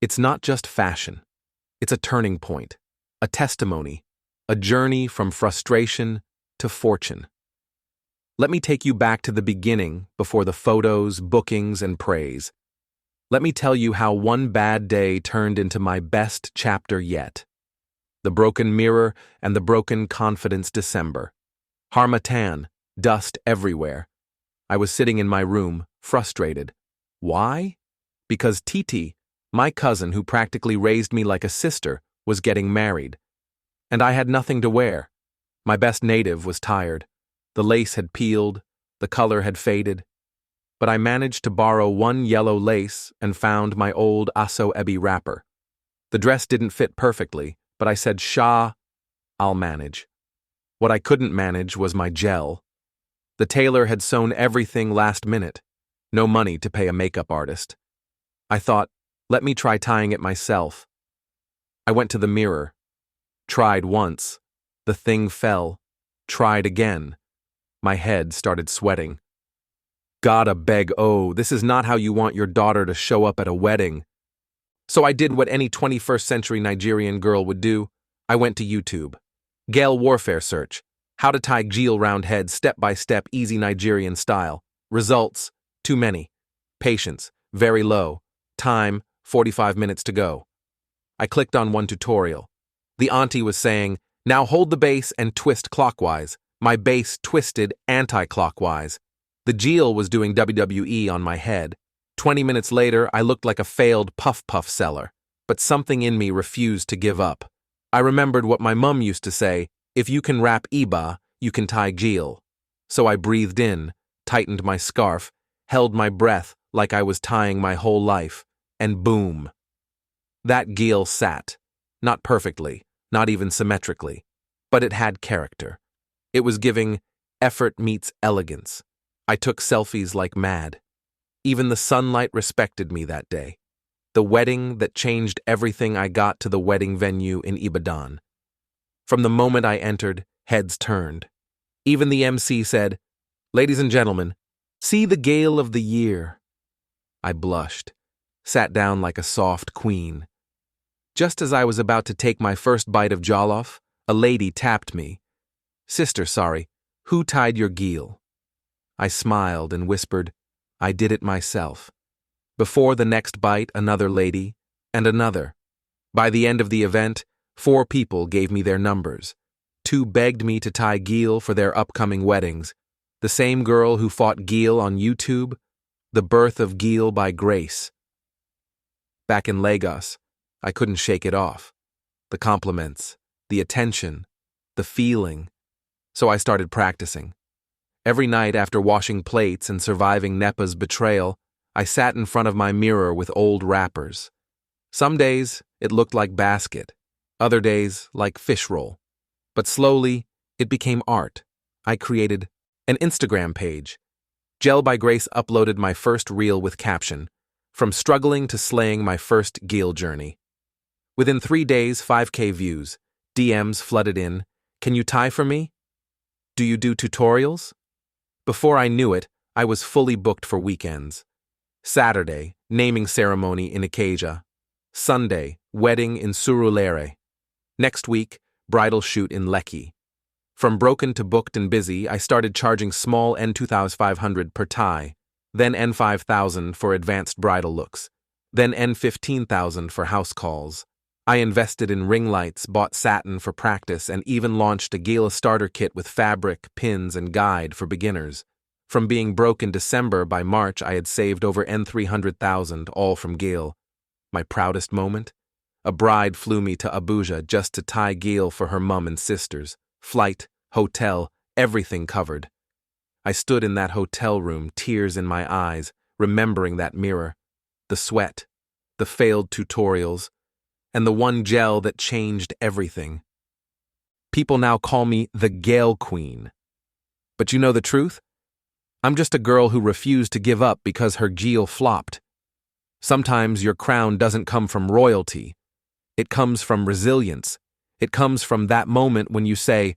It's not just fashion. It's a turning point, a testimony, a journey from frustration to fortune. Let me take you back to the beginning, before the photos, bookings, and praise. Let me tell you how one bad day turned into my best chapter yet. The broken mirror and the broken confidence December. Harmattan, dust everywhere. I was sitting in my room, frustrated. Why? Because Titi, my cousin who practically raised me like a sister, was getting married. And I had nothing to wear. My best native was tired. The lace had peeled, the color had faded. But I managed to borrow one yellow lace and found my old Aso Ebi wrapper. The dress didn't fit perfectly, but I said, Shah, I'll manage. What I couldn't manage was my gel. The tailor had sewn everything last minute. No money to pay a makeup artist. I thought, let me try tying it myself. I went to the mirror. Tried once. The thing fell. Tried again. My head started sweating. Gotta beg, oh, this is not how you want your daughter to show up at a wedding. So I did what any 21st century Nigerian girl would do. I went to YouTube. Gele warfare search. How to tie Gele round head step-by-step easy Nigerian style. Results, too many. Patience, very low. Time, 45 minutes to go. I clicked on one tutorial. The auntie was saying, now hold the base and twist clockwise. My base twisted anti-clockwise. The Gele was doing WWE on my head. 20 minutes later, I looked like a failed puff-puff seller. But something in me refused to give up. I remembered what my mum used to say, if you can wrap Iba, you can tie Gele. So I breathed in, tightened my scarf, held my breath like I was tying my whole life, and boom. That Gele sat. Not perfectly, not even symmetrically, but it had character. It was giving effort meets elegance. I took selfies like mad. Even the sunlight respected me that day. The wedding that changed everything. I got to the wedding venue in Ibadan. From the moment I entered, heads turned. Even the MC said, ladies and gentlemen, see the Gele of the year. I blushed, sat down like a soft queen. Just as I was about to take my first bite of jollof, a lady tapped me. Sister, sorry, who tied your Gele? I smiled and whispered, I did it myself. Before the next bite, another lady, and another. By the end of the event, 4 people gave me their numbers. 2 begged me to tie Gele for their upcoming weddings. The same girl who fought Gele on YouTube, the birth of Gele by grace. Back in Lagos, I couldn't shake it off. The compliments, the attention, the feeling. So I started practicing. Every night after washing plates and surviving Nepa's betrayal, I sat in front of my mirror with old wrappers. Some days, it looked like basket. Other days, like fish roll. But slowly, it became art. I created an Instagram page. Gele by Grace uploaded my first reel with caption, from struggling to slaying my first Gele journey. Within 3 days, 5K views. DMs flooded in. Can you tie for me? Do you do tutorials? Before I knew it, I was fully booked for weekends. Saturday, naming ceremony in Ikeja. Sunday, wedding in Surulere. Next week, bridal shoot in Lekki. From broken to booked and busy, I started charging small N2,500 per tie, then N5,000 for advanced bridal looks, then N15,000 for house calls. I invested in ring lights, bought satin for practice, and even launched a Gele starter kit with fabric, pins, and guide for beginners. From being broke in December, by March I had saved over N300,000, all from Gele. My proudest moment? A bride flew me to Abuja just to tie Gele for her mum and sisters. Flight, hotel, everything covered. I stood in that hotel room, tears in my eyes, remembering that mirror, the sweat, the failed tutorials, and the one gel that changed everything. People now call me the Gele Queen. But you know the truth? I'm just a girl who refused to give up because her Gele flopped. Sometimes your crown doesn't come from royalty. It comes from resilience. It comes from that moment when you say,